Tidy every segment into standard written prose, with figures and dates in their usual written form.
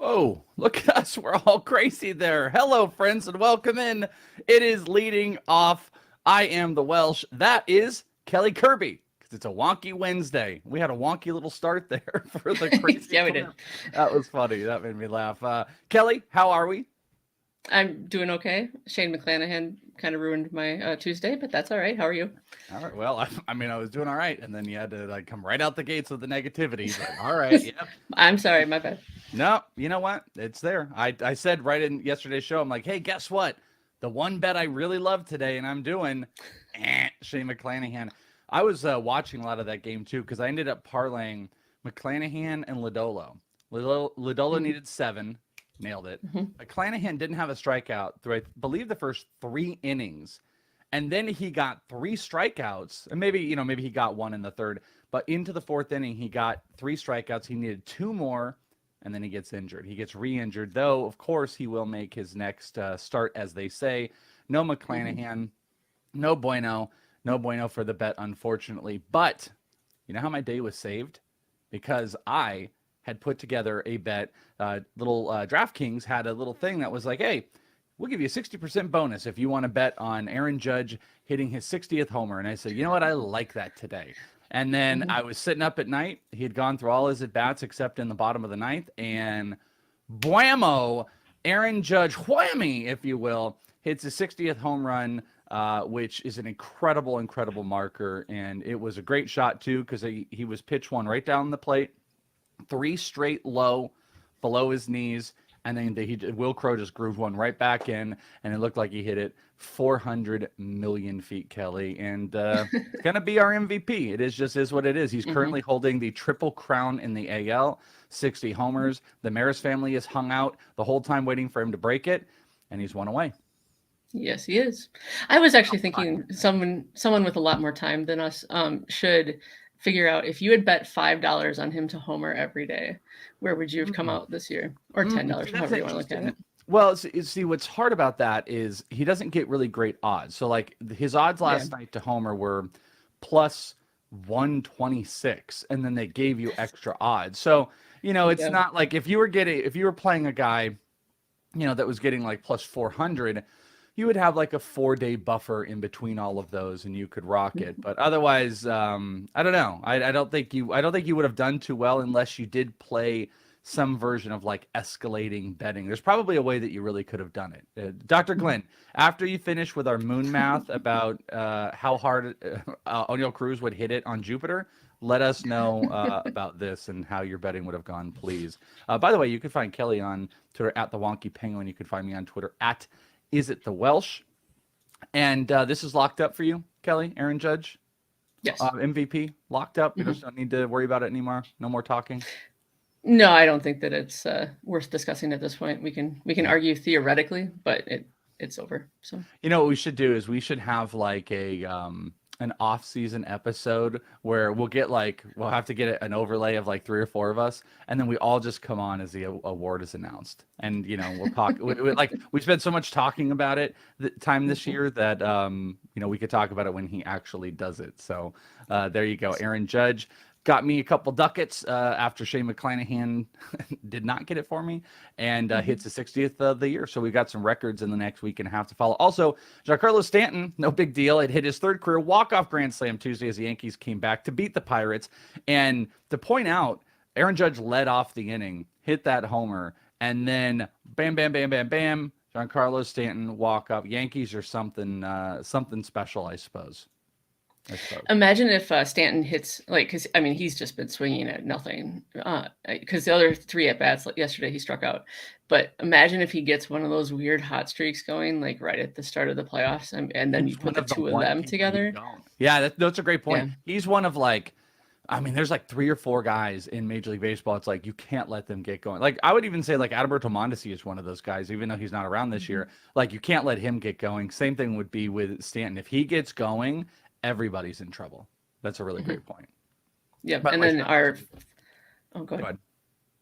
Oh, look at us. We're all crazy there. Hello, friends, and welcome in. It is leading off. I am the Welsh. That is Kelly Kirby, because it's a wonky Wednesday. We had a wonky little start there for the crazy Yeah, we did. clip. That was funny. That made me laugh. Kelly, how are we? I'm doing okay. Shane McClanahan kind of ruined my Tuesday, but that's all right. How are you? All right. Well, I mean, I was doing all right, and then you had to like come right out the gates with the negativity. But all right, yeah. I'm sorry, my bad. No, you know what? It's there. I said right in yesterday's show, I'm like, hey, guess what? The one bet I really love today, and I'm doing Shane McClanahan. I was watching a lot of that game too because I ended up parlaying McClanahan and Lodolo. Lodolo Mm-hmm. needed 7, nailed it. Mm-hmm. McClanahan didn't have a strikeout through, I believe, the first 3 innings. And then he got 3 strikeouts, and maybe he got one in the third, but into the fourth inning, he got 3 strikeouts. He needed 2 more, and then he gets injured. He gets re-injured, though. Of course, he will make his next start, as they say. No Mm-hmm. McClanahan, no bueno, no bueno for the bet, unfortunately. But you know how my day was saved? Because I had put together a bet. Little DraftKings had a little thing that was like, hey, we'll give you a 60% bonus if you want to bet on Aaron Judge hitting his 60th homer. And I said, you know what? I like that today. And then Mm-hmm. I was sitting up at night. He had gone through all his at bats except in the bottom of the ninth. And Buamo, Aaron Judge, whammy, if you will, hits his 60th home run, which is an incredible, incredible marker. And it was a great shot, too, because he was pitch one right down the plate, 3 straight low below his knees. And then Will Crow just grooved one right back in, and it looked like he hit it 400 million feet, Kelly. And it's going to be our MVP. It is what it is. He's Mm-hmm. currently holding the triple crown in the AL, 60 homers. The Maris family is hung out the whole time waiting for him to break it, and he's one away. Yes, he is. I was actually thinking someone with a lot more time than us should figure out if you had bet $5 on him to homer every day, where would you have come Mm. out this year? Or $10, See, that's however you want to look at interesting. it. Well, see, what's hard about that is he doesn't get really great odds. So, like his odds Yeah. last night to homer were plus 126, and then they gave you extra odds. So, it's Yeah. not like if you were playing a guy, that was getting like plus 400, you would have like a 4-day buffer in between all of those, and you could rock it. But otherwise, I don't know. I don't think you would have done too well unless you did play some version of like escalating betting. There's probably a way that you really could have done it. Dr. Glenn, after you finish with our moon math about how hard O'Neill Cruz would hit it on Jupiter, let us know about this and how your betting would have gone, please. By the way, you can find Kelly on Twitter at the Wonky Penguin. You can find me on Twitter at Is It the Welsh. And this is locked up for you, Kelly. Aaron Judge, Yes. MVP, locked up. You Mm-hmm. just don't need to worry about it anymore. No more talking. No, I don't think that it's worth discussing at this point. We can argue theoretically, but it's over. So What we should do is we should have like an off-season episode where we'll have to get an overlay of like 3 or 4 of us, and then we all just come on as the award is announced, and we'll talk. Like we spent so much talking about it time this Mhm. year that we could talk about it when he actually does it. So there you go, Aaron Judge. Got me a couple ducats after Shane McClanahan did not get it for me, and Mhm. hits the 60th of the year. So we've got some records in the next week and a half to follow. Also, Giancarlo Stanton, no big deal. It hit his third career walk-off grand slam Tuesday as the Yankees came back to beat the Pirates. And to point out, Aaron Judge led off the inning, hit that homer, and then bam, bam, bam, bam, bam. Giancarlo Stanton walk-off. Yankees are something special, I suppose. I suppose. Imagine if Stanton hits because I mean he's just been swinging at nothing. Because the other 3 at bats yesterday he struck out, but imagine if he gets one of those weird hot streaks going like right at the start of the playoffs, and then you He's put one the of the two of one them people you together. don't. Yeah, that's a great Yeah. point. He's one of like, I mean, there's like 3 or 4 guys in Major League Baseball. It's like you can't let them get going. Like I would even say like Adalberto Mondesi is one of those guys, even though he's not around this Mhm. year. Like you can't let him get going. Same thing would be with Stanton. If he gets going, everybody's in trouble. That's a really Mhm. great point. Yep. By the And way, then shout out our to oh, go go ahead. ahead.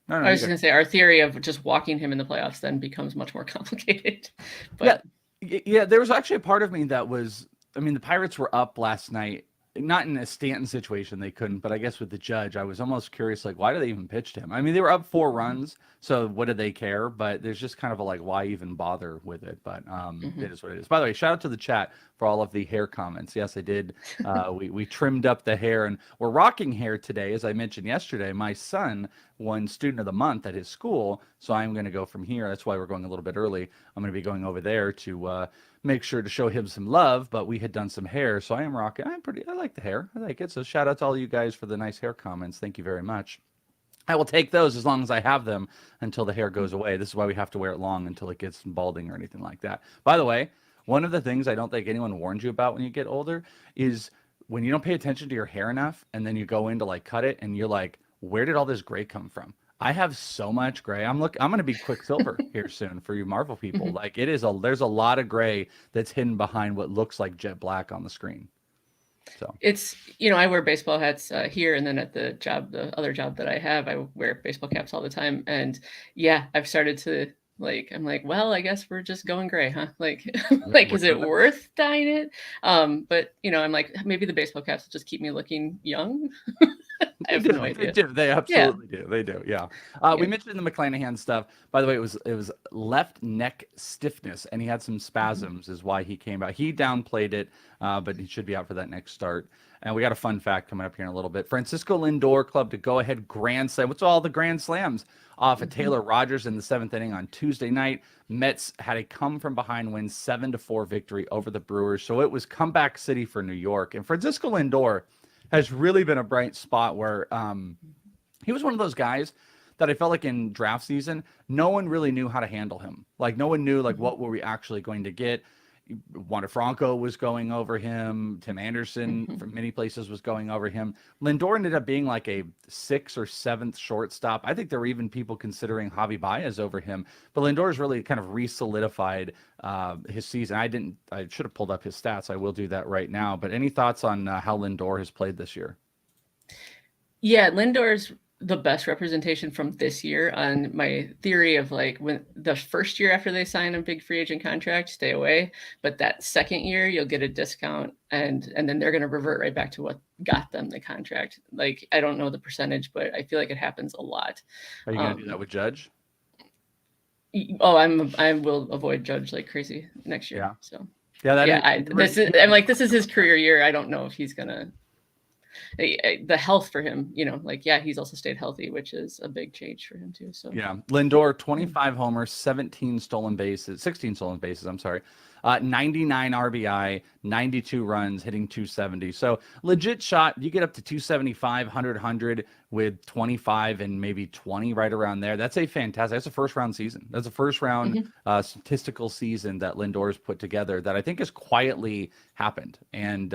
No, no, I you was go. just gonna say our theory of just walking him in the playoffs then becomes much more complicated. Yeah, But yeah. There was actually a part of me that was. I mean, the Pirates were up last night not in a Stanton situation, they couldn't, but I guess with the judge, I was almost curious, like, why did they even pitch to him? I mean, they were up 4 runs, so what do they care? But there's just kind of a like, why even bother with it? But it is what it is. By the way, shout out to the chat for all of the hair comments. Yes, I did. We trimmed up the hair, and we're rocking hair today. As I mentioned yesterday, my son won Student of the Month at his school, so I'm going to go from here. That's why we're going a little bit early. I'm going to be going over there to make sure to show him some love, but we had done some hair, so I am rocking. I like the hair. I like it. So shout out to all you guys for the nice hair comments. Thank you very much. I will take those as long as I have them until the hair goes away. This is why we have to wear it long until it gets balding or anything like that. By the way, one of the things I don't think anyone warned you about when you get older is when you don't pay attention to your hair enough and then you go in to like cut it and you're like, where did all this gray come from? I have so much gray. I'm going to be Quicksilver here soon for you Marvel people. Like there's a lot of gray that's hidden behind what looks like jet black on the screen. So it's, I wear baseball hats here, and then at the other job that I have, I wear baseball caps all the time. And yeah, I've started to I'm like, well, I guess we're just going gray, huh? Like, is it worth dyeing it? But I'm like, maybe the baseball caps will just keep me looking young. I have no idea. They absolutely do. They do. Yeah. We mentioned the McClanahan stuff. By the way, it was left neck stiffness, and he had some spasms, is why he came out. He downplayed it, but he should be out for that next start. And we got a fun fact coming up here in a little bit. Francisco Lindor clubbed a go-ahead grand slam. What's all the grand slams? Off of Taylor Rogers in the 7th inning on Tuesday night. Mets had a come-from-behind win, 7-4 victory over the Brewers. So it was comeback city for New York. And Francisco Lindor has really been a bright spot where he was one of those guys that I felt like in draft season, no one really knew how to handle him. Like no one knew what were we actually going to get. Wander Franco was going over him. Tim Anderson from many places was going over him. Lindor ended up being like a 6th or 7th shortstop. I think there were even people considering Javi Baez over him. But Lindor's really kind of re-solidified his season. I should have pulled up his stats. I will do that right now. But any thoughts on how Lindor has played this year? Yeah, Lindor's the best representation from this year on my theory of when the first year after they sign a big free agent contract, stay away. But that second year, you'll get a discount and then they're going to revert right back to what got them the contract. I don't know the percentage, but I feel like it happens a lot. Are you going to do that with Judge? Oh, I will avoid Judge like crazy next year. Yeah. So this is his career year. I don't know if he's going to. The health for him, he's also stayed healthy, which is a big change for him too. So yeah, Lindor, 25 homers, 16 stolen bases, I'm sorry. 99 RBI, 92 runs, hitting 270. So legit shot. You get up to 275, 100 with 25 and maybe 20 right around there. That's that's a first round season. That's a first round statistical season that Lindor's put together that I think has quietly happened. And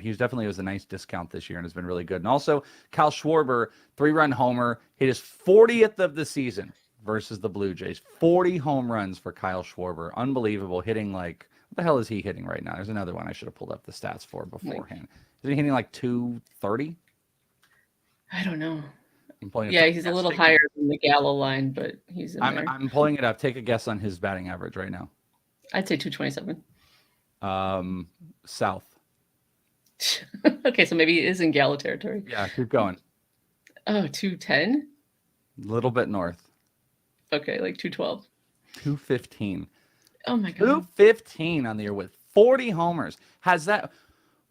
he definitely was a nice discount this year and has been really good. And also Kyle Schwarber, 3-run homer, hit his 40th of the season versus the Blue Jays. 40 home runs for Kyle Schwarber. Unbelievable. Hitting what the hell is he hitting right now? There's another one I should have pulled up the stats for beforehand. Is he hitting 230? I don't know. He's a little higher than the Gallo line, but he's in there. I'm pulling it up. Take a guess on his batting average right now. I'd say 227. South. Okay, so maybe he is in Gallo territory. Yeah, keep going. Oh, 210? A little bit north. Okay, 212. 215. Oh my God. 215 on the year with 40 homers.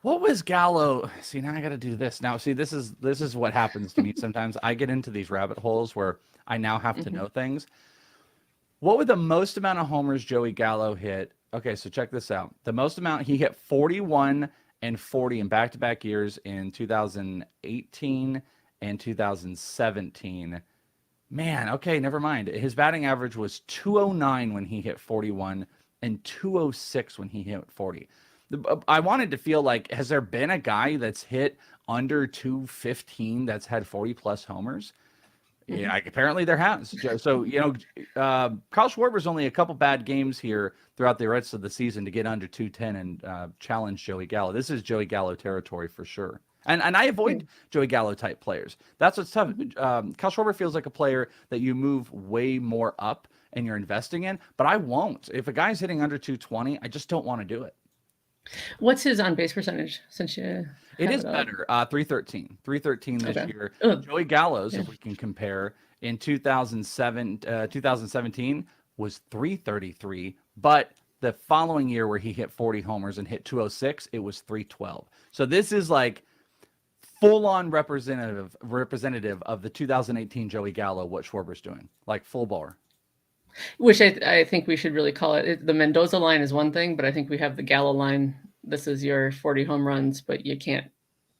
What was Gallo? See, now I got to do this. Now, see, this is what happens to me sometimes. I get into these rabbit holes where I now have to know things. What would the most amount of homers Joey Gallo hit? Okay, so check this out. The most amount, he hit 41 and 40 in back-to-back years in 2018 and 2017. Man, okay, never mind. His batting average was 209 when he hit 41 and 206 when he hit 40. I wanted to feel has there been a guy that's hit under 215 that's had 40 plus homers? Yeah, apparently there has. So, Kyle Schwarber's only a couple bad games here throughout the rest of the season to get under 210 and challenge Joey Gallo. This is Joey Gallo territory for sure. And I avoid Joey Gallo type players. That's what's tough. Kyle Schwarber feels like a player that you move way more up and you're investing in, but I won't. If a guy's hitting under 220, I just don't want to do it. What's his on base percentage since you It have is it up? better. 313. 313 this Okay. year. Oh, Joey Gallo's, yeah. if we can compare, in 2017 was 333, but the following year where he hit 40 homers and hit 206, it was 312. So this is like full on representative of the 2018 Joey Gallo, what Schwarber's doing. Like full bore. Which I think we should really call it. The Mendoza line is one thing, but I think we have the Gallo line. This is your 40 home runs, but you can't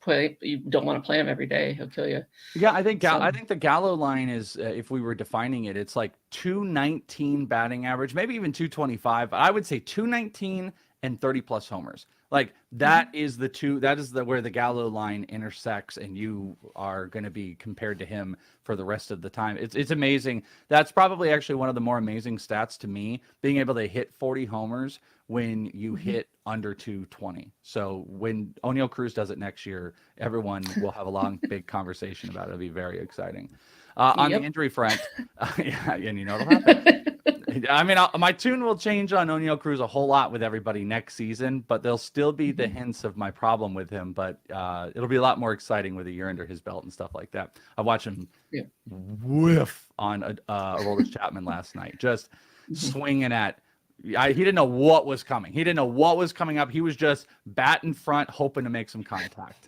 play. You don't want to play him every day. He'll kill you. Yeah, I think So I think the Gallo line is, if we were defining it, it's like 219 batting average, maybe even 225. I would say 219 and 30 plus homers. Like that is the two. That is the where the Gallo line intersects, and you are going to be compared to him for the rest of the time. It's amazing. That's probably actually one of the more amazing stats to me, being able to hit 40 homers when you hit under 220. So when O'Neal Cruz does it next year, everyone will have a long, big conversation about it. It'll be very exciting. On the yep. injury front, yeah, and you know it'll happen. I mean, my tune will change on O'Neal Cruz a whole lot with everybody next season, but there'll still be the hints of my problem with him. But it'll be a lot more exciting with a year under his belt and stuff like that. I watched him Yeah. whiff on Aroldis Chapman last night, just swinging at. He didn't know what was coming. He didn't know what was coming up. He was just bat in front, hoping to make some contact.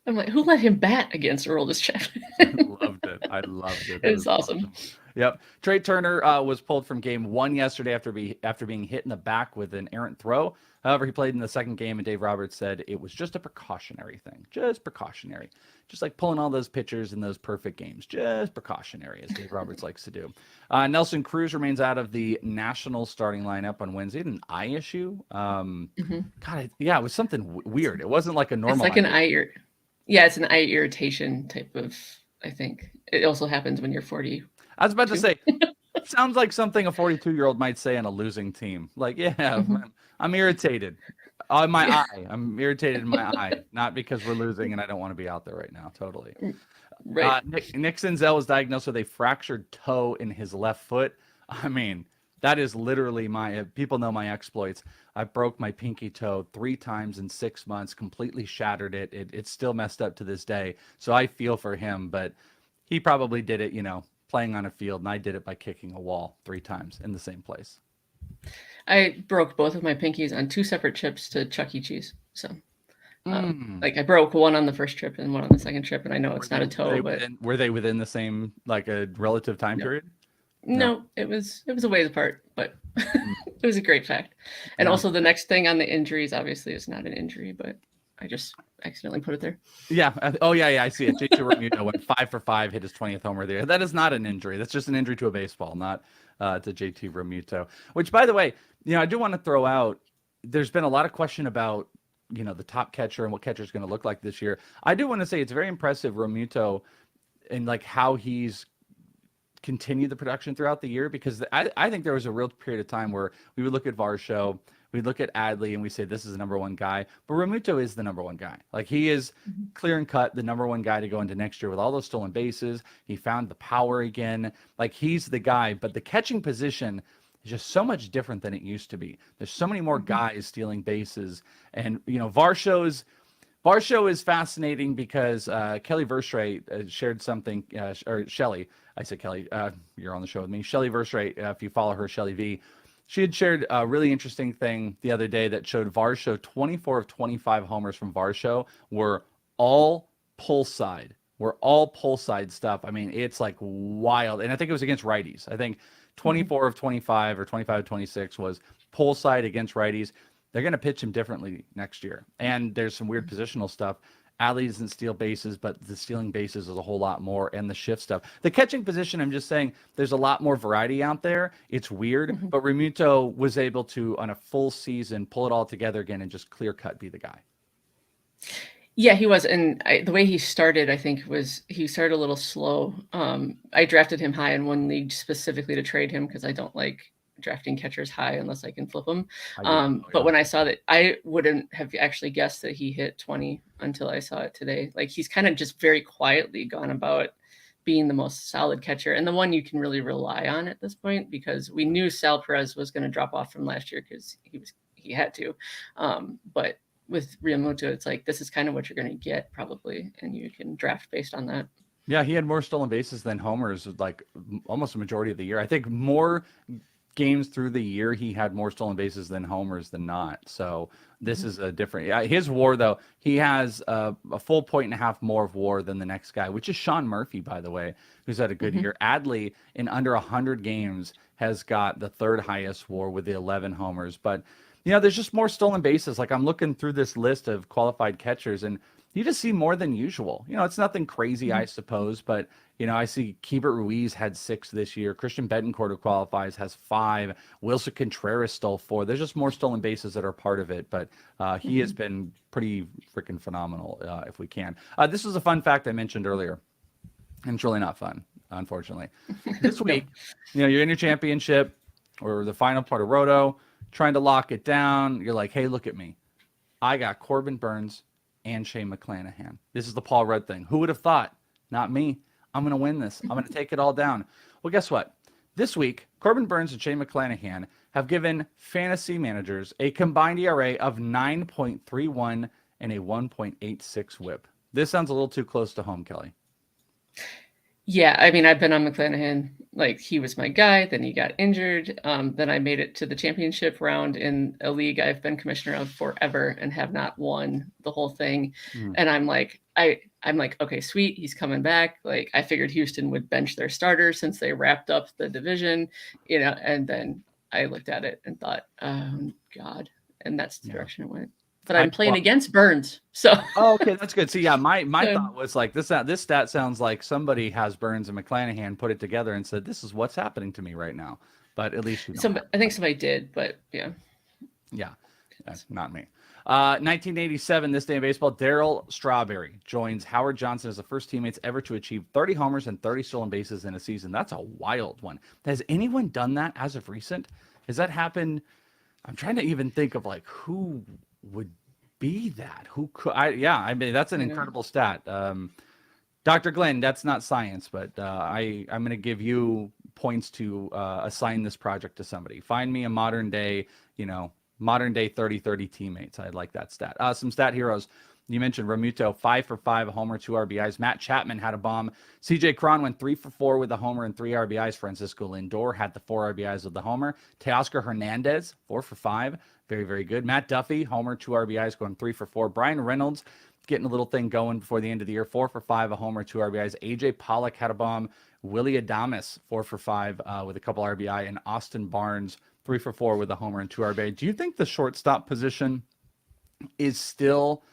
I'm like, who let him bat against Aroldis Chapman? I loved it. It was awesome. Yep. Trey Turner was pulled from game 1 yesterday after being hit in the back with an errant throw. However, he played in the second game, and Dave Roberts said it was just a precautionary thing. Just precautionary. Just like pulling all those pitchers in those perfect games. Just precautionary, as Dave Roberts likes to do. Nelson Cruz remains out of the national starting lineup on Wednesday. An eye issue. God, it was something weird. It wasn't like a normal It's like an eye. Yeah, it's an eye irritation type of. I think it also happens when you're 40. I was about to say, sounds like something a 42-year-old might say on a losing team. Like, yeah, I'm irritated. My eye. I'm irritated in my eye, not because we're losing and I don't want to be out there right now. Totally. Right. Nick Senzel was diagnosed with a fractured toe in his left foot. I mean, that is literally people know my exploits. I broke my pinky toe 3 times in 6 months, completely shattered it. It's still messed up to this day. So I feel for him, but he probably did it, playing on a field, and I did it by kicking a wall 3 times in the same place. I broke both of my pinkies on 2 separate trips to Chuck E. Cheese. So, like I broke one on the first trip and one on the second trip, and I know it's not a toe, but were they within the same, like, a relative time period? No, it was a ways apart, but it was a great fact. And also the next thing on the injuries obviously is not an injury, but I just accidentally put it there. Yeah. Oh, yeah. I see it. J.T. Realmuto went 5 for 5, hit his 20th homer there. That is not an injury. That's just an injury to a baseball, not to J.T. Realmuto. Which, by the way, I do want to throw out. There's been a lot of question about the top catcher and what catcher is going to look like this year. I do want to say it's very impressive, Realmuto, and like how he's continued the production throughout the year, because I think there was a real period of time where we would look at Varsho, we'd look at Adley, and we say this is the number one guy, but Realmuto is the number one guy. Like, he is clear and cut the number one guy to go into next year with all those stolen bases. He found the power again. Like, he's the guy, but the catching position is just so much different than it used to be. There's so many more guys stealing bases, and Varsho is fascinating because Kelly Versray shared something, or Shelly. I said Kelly, you're on the show with me. Shelly Versray, if you follow her, Shelly V. She had shared a really interesting thing the other day that showed Varsho, 24 of 25 homers from Varsho were all pull side. Stuff. I mean, it's like wild. And I think it was against righties. I think 24 of 25 or 25 of 26 was pull side against righties. They're going to pitch him differently next year. And there's some weird positional stuff. Adley doesn't steal bases, but the stealing bases is a whole lot more, and the shift stuff. The catching position, I'm just saying, there's a lot more variety out there. It's weird, but Realmuto was able to, on a full season, pull it all together again and just clear-cut be the guy. Yeah, he was. And the way he started, I think, was he started a little slow. I drafted him high in one league specifically to trade him because I don't like drafting catchers high unless I can flip them. But when I saw that, I wouldn't have actually guessed that he hit 20 until I saw it today. Like, he's kind of just very quietly gone about being the most solid catcher and the one you can really rely on at this point, because we knew Sal Perez was going to drop off from last year because he had to. But with Realmuto, it's like, this is kind of what you're going to get probably, and you can draft based on that. Yeah, he had more stolen bases than homers, like almost a majority of the year. I think more games through the year he had more stolen bases than homers than not. So this is a different. Yeah, his WAR though, he has a full point and a half more of WAR than the next guy, which is Sean Murphy, by the way, who's had a good year. Adley in under 100 games has got the third highest WAR with the 11 homers, but. There's just more stolen bases. Like I'm looking through this list of qualified catchers, and you just see more than usual. It's nothing crazy, I suppose, but I see Keibert Ruiz had 6 this year. Christian Betancourt, who qualifies, has 5. Wilson Contreras stole 4. There's just more stolen bases that are part of it, but he has been pretty freaking phenomenal. If we can, this was a fun fact I mentioned earlier, and it's really not fun, unfortunately. This week, you're in your championship or the final part of Roto, trying to lock it down. You're like, hey, look at me. I got Corbin Burns and Shane McClanahan. This is the Paul Rudd thing. Who would have thought? Not me. I'm going to win this. I'm going to take it all down. Well, guess what? This week, Corbin Burns and Shane McClanahan have given fantasy managers a combined ERA of 9.31 and a 1.86 whip. This sounds a little too close to home, Kelly. Yeah, I mean, I've been on McClanahan. Like, he was my guy. Then he got injured. Then I made it to the championship round in a league I've been commissioner of forever and have not won the whole thing. And I'm like, I'm like, okay, sweet. He's coming back. Like, I figured Houston would bench their starter since they wrapped up the division, and then I looked at it and thought, oh, God. And that's the direction it went. But I'm playing against Burns, so. Oh, okay, that's good. So yeah, my thought was like this stat sounds like somebody has Burns and McClanahan put it together and said this is what's happening to me right now. But at least I think somebody did, but yeah, that's not me. 1987, this day in baseball, Darryl Strawberry joins Howard Johnson as the first teammates ever to achieve 30 homers and 30 stolen bases in a season. That's a wild one. Has anyone done that as of recent? Has that happened? I'm trying to even think of like who would be that. Who could I mean that's an incredible stat. Dr. Glenn, that's not science, but I'm going to give you points to assign this project to somebody. Find me a modern day 30-30 teammates. I'd like that stat. Some stat heroes. You mentioned Realmuto, 5 for 5, a homer, 2 RBIs. Matt Chapman had a bomb. CJ Cron went 3 for 4 with a homer and 3 RBIs. Francisco Lindor had the 4 RBIs with the homer. Teoscar Hernandez, 4 for 5. Very, very good. Matt Duffy, homer, 2 RBIs, going 3 for 4. Brian Reynolds getting a little thing going before the end of the year, 4 for 5, a homer, 2 RBIs. AJ Pollock had a bomb. Willie Adames, 4 for 5 with a couple RBI. And Austin Barnes, 3 for 4 with a homer and 2 RBI. Do you think the shortstop position is still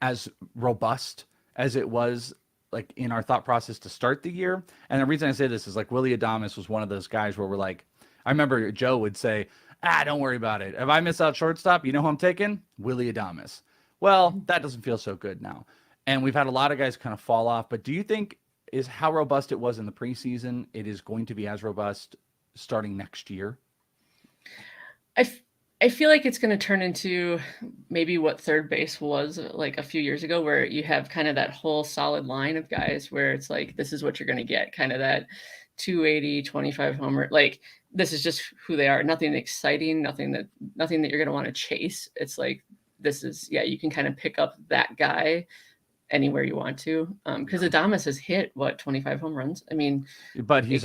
as robust as it was like in our thought process to start the year? And the reason I say this is like Willie Adames was one of those guys where we're like, I remember Joe would say, don't worry about it. If I miss out shortstop, you know who I'm taking? Willie Adames. Well, that doesn't feel so good now. And we've had a lot of guys kind of fall off. But do you think is how robust it was in the preseason, it is going to be as robust starting next year? I feel like it's going to turn into maybe what third base was like a few years ago, where you have kind of that whole solid line of guys where it's like, this is what you're going to get, kind of that 280, 25 homer. Like, this is just who they are. Nothing exciting, nothing that you're going to want to chase. It's like, this is, you can kind of pick up that guy anywhere you want to. Because Adames has hit 25 home runs. I mean, but he's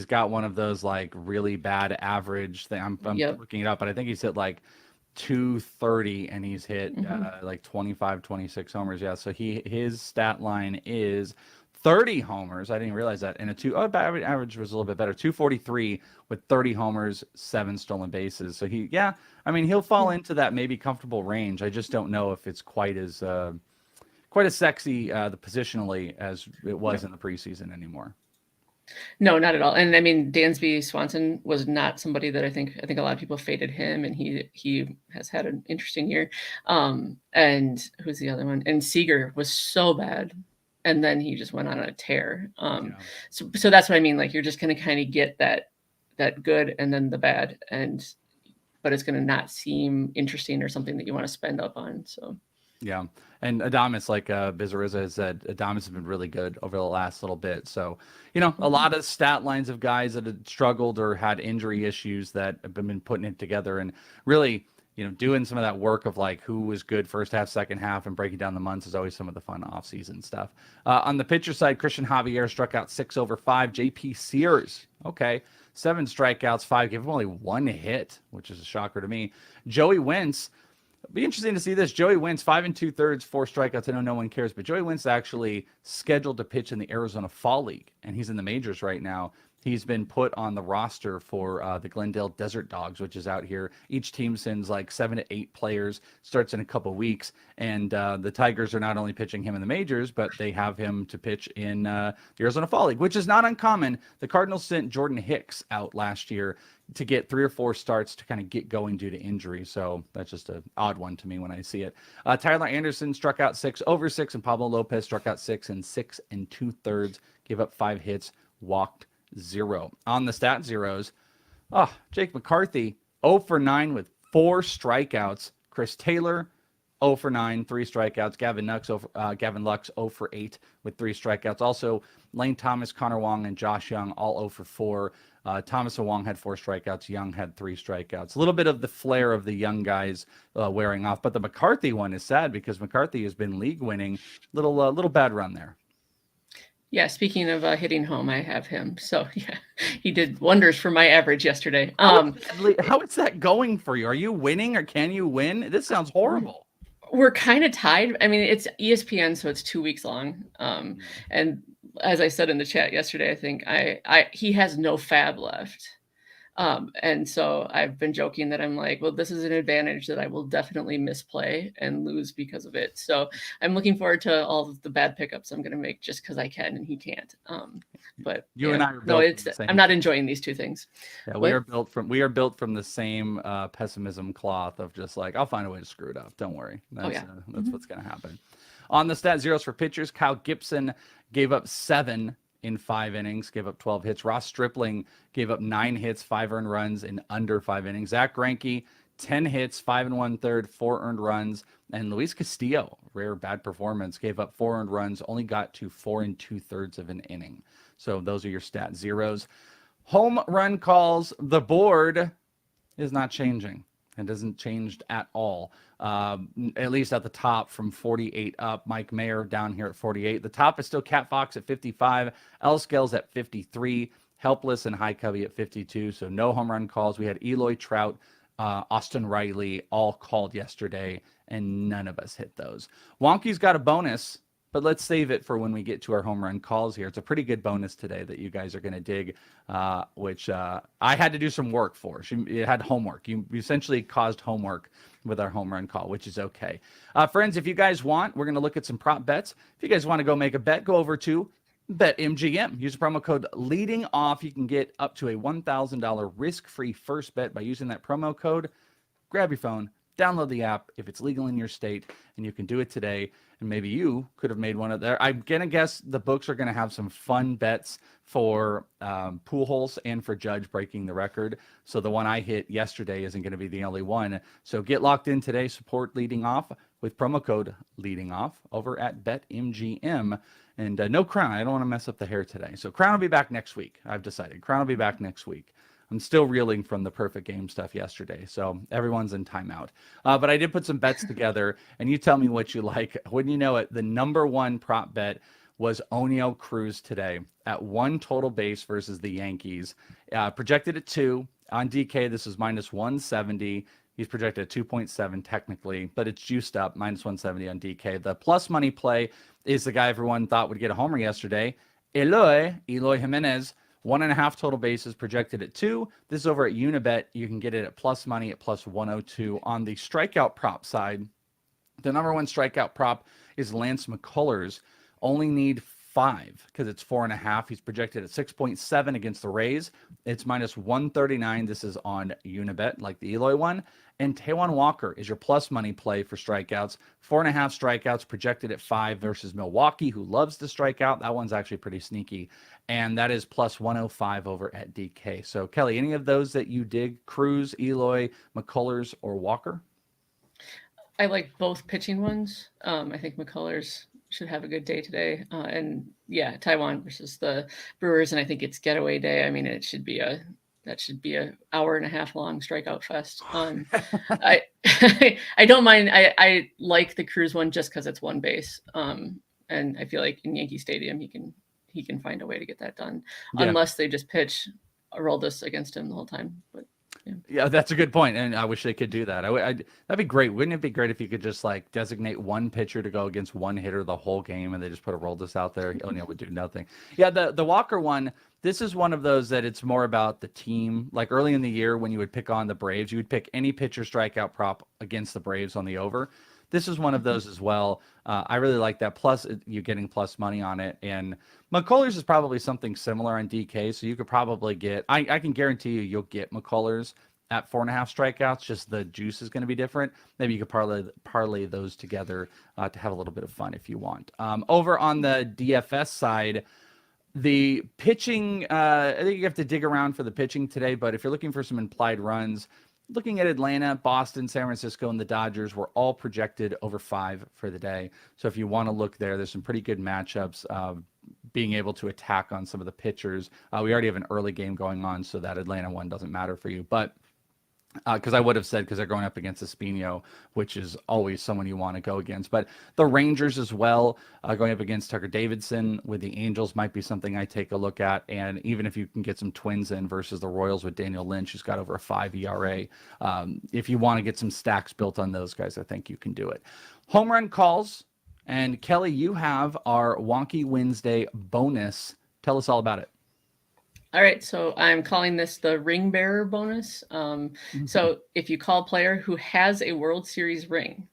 got one of those like really bad average thing. I'm looking it up, but I think he's hit like 230 and he's hit like 25, 26 homers. Yeah. So his stat line is 30 homers. I didn't realize that. And average was a little bit better. 243 with 30 homers, 7 stolen bases. So he'll fall into that maybe comfortable range. I just don't know if it's quite as sexy positionally as it was in the preseason anymore. No, not at all. And I mean, Dansby Swanson was not somebody that I think a lot of people faded him, and he has had an interesting year. And who's the other one? And Seager was so bad, and then he just went on a tear. So that's what I mean. Like, you're just going to kind of get that good and then the bad, but it's going to not seem interesting or something that you want to spend up on. So. Yeah. And Adamas, like Bizarriza has said, Adamas has been really good over the last little bit. So, a lot of stat lines of guys that had struggled or had injury issues that have been putting it together and really, doing some of that work of like who was good first half, second half, and breaking down the months is always some of the fun offseason stuff. On the pitcher side, Christian Javier struck out 6 over 5. JP Sears, okay, 7 strikeouts, 5, gave him only 1 hit, which is a shocker to me. Joey Wentz, be interesting to see this. Joey Wentz, 5 2/3, 4 strikeouts. I know no one cares, but Joey Wentz actually scheduled to pitch in the Arizona Fall League, and he's in the majors right now. He's been put on the roster for the Glendale Desert Dogs, which is out here. Each team sends like 7 to 8 players, starts in a couple weeks, and the Tigers are not only pitching him in the majors, but they have him to pitch in the Arizona Fall League, which is not uncommon. The Cardinals sent Jordan Hicks out last year to get 3 or 4 starts to kind of get going due to injury. So that's just an odd one to me when I see it. Tyler Anderson struck out 6 over 6, and Pablo Lopez struck out 6 and 2/3, gave up 5 hits, walked 0. On the stat zeros, Jake McCarthy, 0 for 9 with 4 strikeouts. Chris Taylor, 0 for 9, 3 strikeouts. Gavin Lux, 0 for 8 with 3 strikeouts. Also, Lane Thomas, Connor Wong, and Josh Young, all 0 for 4. Thomas and Wong had 4 strikeouts. Young had 3 strikeouts. A little bit of the flair of the young guys wearing off. But the McCarthy one is sad because McCarthy has been league winning. Little bad run there. Yeah, speaking of hitting home, I have him. So yeah, he did wonders for my average yesterday. How is that going for you? Are you winning or can you win? This sounds horrible. We're kind of tied. I mean, it's ESPN, so it's 2 weeks long. And as I said in the chat yesterday, I think he has no fab left. And so I've been joking that I'm like, well, this is an advantage that I will definitely misplay and lose because of it. So I'm looking forward to all of the bad pickups I'm going to make just because I can and he can't. But you and I are built I'm not enjoying these two things. Yeah, we are built from the same pessimism cloth of just like, I'll find a way to screw it up. Don't worry. That's what's going to happen. On the stat zeros for pitchers, Kyle Gibson gave up 7 in 5 innings, gave up 12 hits. Ross Stripling gave up 9 hits, 5 earned runs in under 5 innings. Zach Greinke, 10 hits, 5 1/3, 4 earned runs. And Luis Castillo, rare bad performance, gave up 4 earned runs, only got to 4 2/3 of an inning. So those are your stat zeros. Home run calls, the board is not changing. It hasn't changed at all. At least at the top from 48 up. Mike Mayer down here at 48. The top is still Cat Fox at 55. L Scales at 53. Helpless and High Cubby at 52. So no home run calls. We had Eloy, Trout, Austin Riley all called yesterday, and none of us hit those. Wonky's got a bonus, but let's save it for when we get to our home run calls here. It's a pretty good bonus today that you guys are going to dig, which I had to do some work for. It had homework. You essentially caused homework with our home run call, which is okay. Friends, if you guys want, we're going to look at some prop bets. If you guys want to go make a bet, go over to BetMGM. Use the promo code leading off. You can get up to a $1,000 risk-free first bet by using that promo code. Grab your phone, download the app if it's legal in your state, and you can do it today. And maybe you could have made one of there. I'm going to guess the books are going to have some fun bets for Pujols and for Judge breaking the record. So the one I hit yesterday isn't going to be the only one. So get locked in today. Support Leading Off with promo code Leading Off over at BetMGM. And no Crown. I don't want to mess up the hair today. So Crown will be back next week. I've decided. Crown will be back next week. I'm still reeling from the perfect game stuff yesterday, so everyone's in timeout. But I did put some bets together, and you tell me what you like. Wouldn't you know it, the number one prop bet was Oneil Cruz today at 1 total base versus the Yankees. Projected at 2. On DK, this is minus 170. He's projected at 2.7 technically, but it's juiced up, minus 170 on DK. The plus money play is the guy everyone thought would get a homer yesterday, Eloy Jimenez. 1.5 total bases projected at 2. This is over at Unibet. You can get it at plus money at plus 102. On the strikeout prop side, the number one strikeout prop is Lance McCullers. Only need 5 because it's 4.5. He's projected at 6.7 against the Rays. It's minus 139. This is on Unibet, like the Eloy one. And Taijuan Walker is your plus money play for strikeouts. 4.5 strikeouts projected at 5 versus Milwaukee, who loves to strike out. That one's actually pretty sneaky. And that is plus 105 over at DK. So, Kelly, any of those that you dig? Cruz, Eloy, McCullers, or Walker? I like both pitching ones. I think McCullers should have a good day today. And yeah, Taiwan versus the Brewers, and I think it's getaway day. I mean, that should be a hour and a half long strikeout fest. I I don't mind. I like the Cruz one just because it's one base. And I feel like in Yankee Stadium he can find a way to get that done, unless they just pitch Aroldis against him the whole time. But yeah, that's a good point, and I wish they could do that. That'd be great. Wouldn't it be great if you could just like designate one pitcher to go against one hitter the whole game, and they just put a Aroldis out there? O'Neill would do nothing. Yeah, the Walker one. This is one of those that it's more about the team. Like early in the year when you would pick on the Braves, you would pick any pitcher strikeout prop against the Braves on the over. This is one of those as well. I really like that. Plus, you're getting plus money on it. And McCullers is probably something similar on DK. So you could probably get, I can guarantee you'll get McCullers at 4.5 strikeouts. Just the juice is going to be different. Maybe you could parlay those together to have a little bit of fun if you want. Over on the DFS side, the pitching, I think you have to dig around for the pitching today. But if you're looking for some implied runs, looking at Atlanta, Boston, San Francisco, and the Dodgers, were all projected over 5 for the day. So if you want to look there's some pretty good matchups. Being able to attack on some of the pitchers. We already have an early game going on, so that Atlanta one doesn't matter for you. But because I would have said, because they're going up against Espino, which is always someone you want to go against. But the Rangers as well, going up against Tucker Davidson with the Angels might be something I take a look at. And even if you can get some Twins in versus the Royals with Daniel Lynch, who's got over a 5 ERA, if you want to get some stacks built on those guys, I think you can do it. Home run calls. And Kelly, you have our Wonky Wednesday bonus. Tell us all about it. All right, so I'm calling this the ring bearer bonus. So if you call a player who has a World Series ring,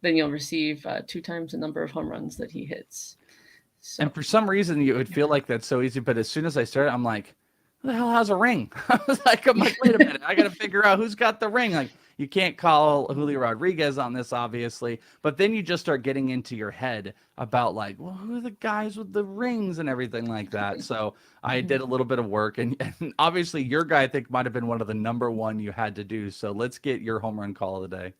then you'll receive 2 times the number of home runs that he hits. So, and for some reason, you would feel like that's so easy. But as soon as I started, I'm like, who the hell has a ring? I'm like, wait a minute. I got to figure out who's got the ring. Like, you can't call Julio Rodriguez on this, obviously. But then you just start getting into your head about like, well, who are the guys with the rings and everything like that? So I did a little bit of work. And obviously your guy, I think, might have been one of the number one you had to do. So let's get your home run call of the day.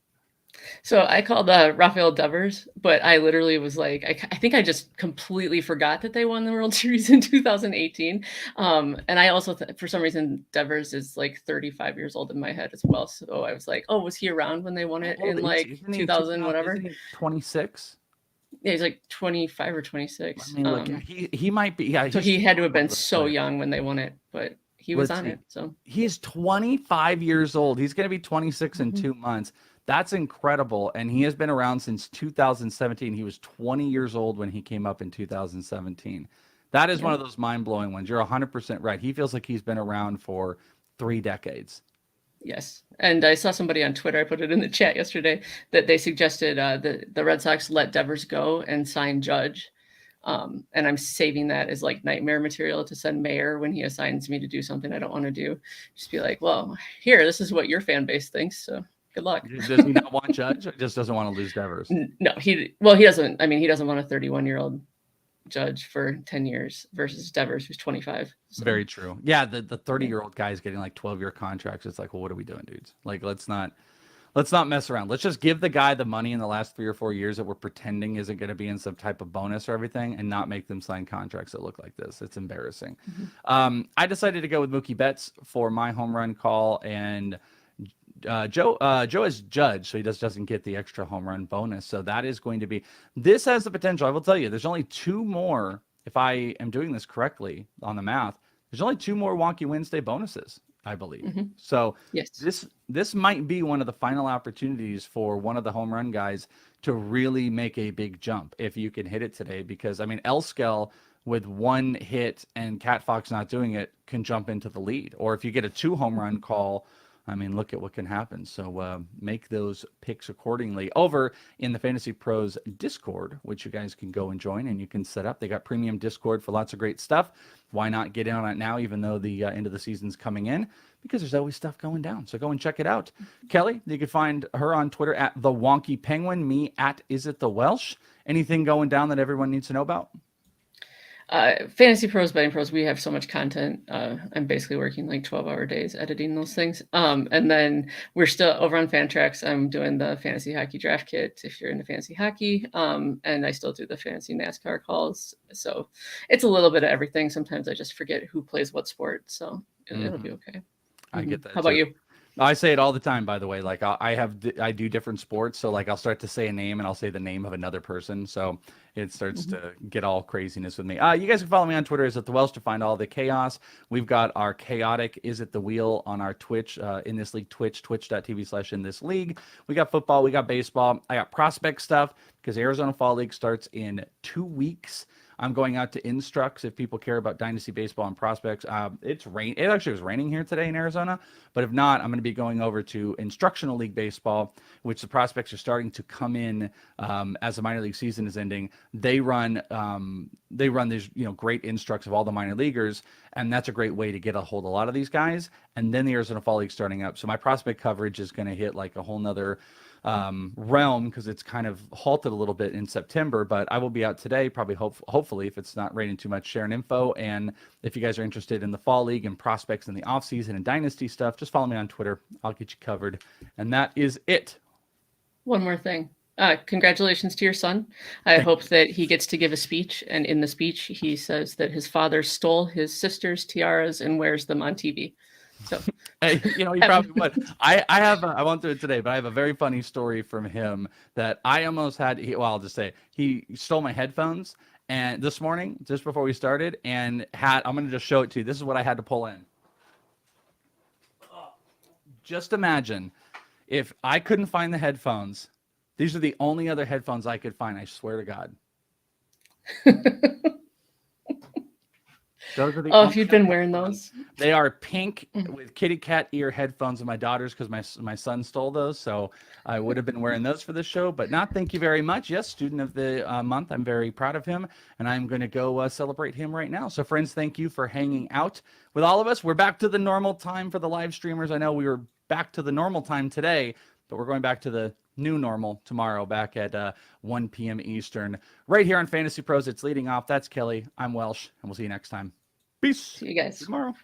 So I called Rafael Devers, but I literally was like, I think I just completely forgot that they won the World Series in 2018. And I also, for some reason, Devers is like 35 years old in my head as well. So I was like, oh, was he around when they won it in like 2000, whatever? 26? Yeah, he's like 25 or 26. I mean, look, he might be. Yeah, so he had to have been so young when they won it, but he was on it. So he's 25 years old. He's going to be 26 in 2 months. That's incredible. And he has been around since 2017. He was 20 years old when he came up in 2017. That is one of those mind-blowing ones. You're 100% right. He feels like he's been around for 3 decades. Yes. And I saw somebody on Twitter, I put it in the chat yesterday, that they suggested the Red Sox let Devers go and sign Judge. And I'm saving that as like nightmare material to send Mayer when he assigns me to do something I don't want to do. Just be like, well, here, this is what your fan base thinks. So good luck. Does he not want Judge? Or just doesn't want to lose Devers? No, he doesn't. I mean, he doesn't want a 31-year-old Judge for 10 years versus Devers, who's 25. So. Very true. Yeah, the 30-year-old guy is getting like 12-year contracts. It's like, well, what are we doing, dudes? Like, let's not mess around. Let's just give the guy the money in the last 3 or 4 years that we're pretending isn't going to be in some type of bonus or everything, and not make them sign contracts that look like this. It's embarrassing. I decided to go with Mookie Betts for my home run call, and Joe is Judge, so he doesn't get the extra home run bonus. So that is going to be, this has the potential. I will tell you, there's only 2 more, if I am doing this correctly on the math, there's only 2 more Wonky Wednesday bonuses, I believe. So yes, this might be one of the final opportunities for one of the home run guys to really make a big jump if you can hit it today. Because I mean, Elskell with 1 hit and Cat Fox not doing it can jump into the lead. Or if you get a 2 home run call, I mean, look at what can happen. So make those picks accordingly over in the Fantasy Pros Discord, which you guys can go and join and you can set up. They got premium Discord for lots of great stuff. Why not get in on it now, even though the end of the season's coming in? Because there's always stuff going down. So go and check it out. Kelly, you can find her on Twitter at The Wonky Penguin, me at Is It The Welsh. Anything going down that everyone needs to know about? Fantasy Pros, Betting Pros, we have so much content. I'm basically working like 12-hour days editing those things. And then we're still over on Fantrax. I'm doing the fantasy hockey draft kit if you're into fantasy hockey. And I still do the fantasy NASCAR calls. So it's a little bit of everything. Sometimes I just forget who plays what sport. So it'll be okay. I get that. How about too. you? I say it all the time, by the way. Like I do different sports, so like I'll start to say a name and I'll say the name of another person, so it starts to get all craziness with me. You guys can follow me on Twitter is at the Welsh to find all the chaos. We've got our chaotic is it the wheel on our Twitch in this league twitch.tv/in this league. We got football, we got baseball. I got prospect stuff because Arizona Fall League starts in 2 weeks. I'm going out to Instructs if people care about dynasty baseball and prospects. It's rain. It actually was raining here today in Arizona, but if not, I'm going to be going over to Instructional League Baseball, which the prospects are starting to come in as the minor league season is ending. They run these great instructs of all the minor leaguers, and that's a great way to get a hold of a lot of these guys. And then the Arizona Fall League starting up, so my prospect coverage is going to hit like a whole nother realm because it's kind of halted a little bit in September, but I will be out today, probably hopefully if it's not raining too much, sharing info. And if you guys are interested in the fall league and prospects in the off season and dynasty stuff, just follow me on Twitter. I'll get you covered. And that is it. One more thing. Congratulations to your son. I hope that he gets to give a speech, and in the speech he says that his father stole his sister's tiaras and wears them on TV. So, he probably would. I won't do it today, but I have a very funny story from him that I almost had. I'll just say he stole my headphones and this morning, just before we started, and I'm going to just show it to you. This is what I had to pull in. Just imagine if I couldn't find the headphones. These are the only other headphones I could find. I swear to God. Those are the if you'd been wearing those. They are pink with kitty cat ear headphones of my daughter's because my son stole those. So I would have been wearing those for the show, but not. Thank you very much. Yes, student of the month. I'm very proud of him, and I'm going to go celebrate him right now. So friends, thank you for hanging out with all of us. We're back to the normal time for the live streamers. I know we were back to the normal time today, but we're going back to the new normal tomorrow, back at 1 p.m. Eastern, right here on Fantasy Pros. It's leading off. That's Kelly. I'm Welsh, and we'll see you next time. Peace. See you guys tomorrow.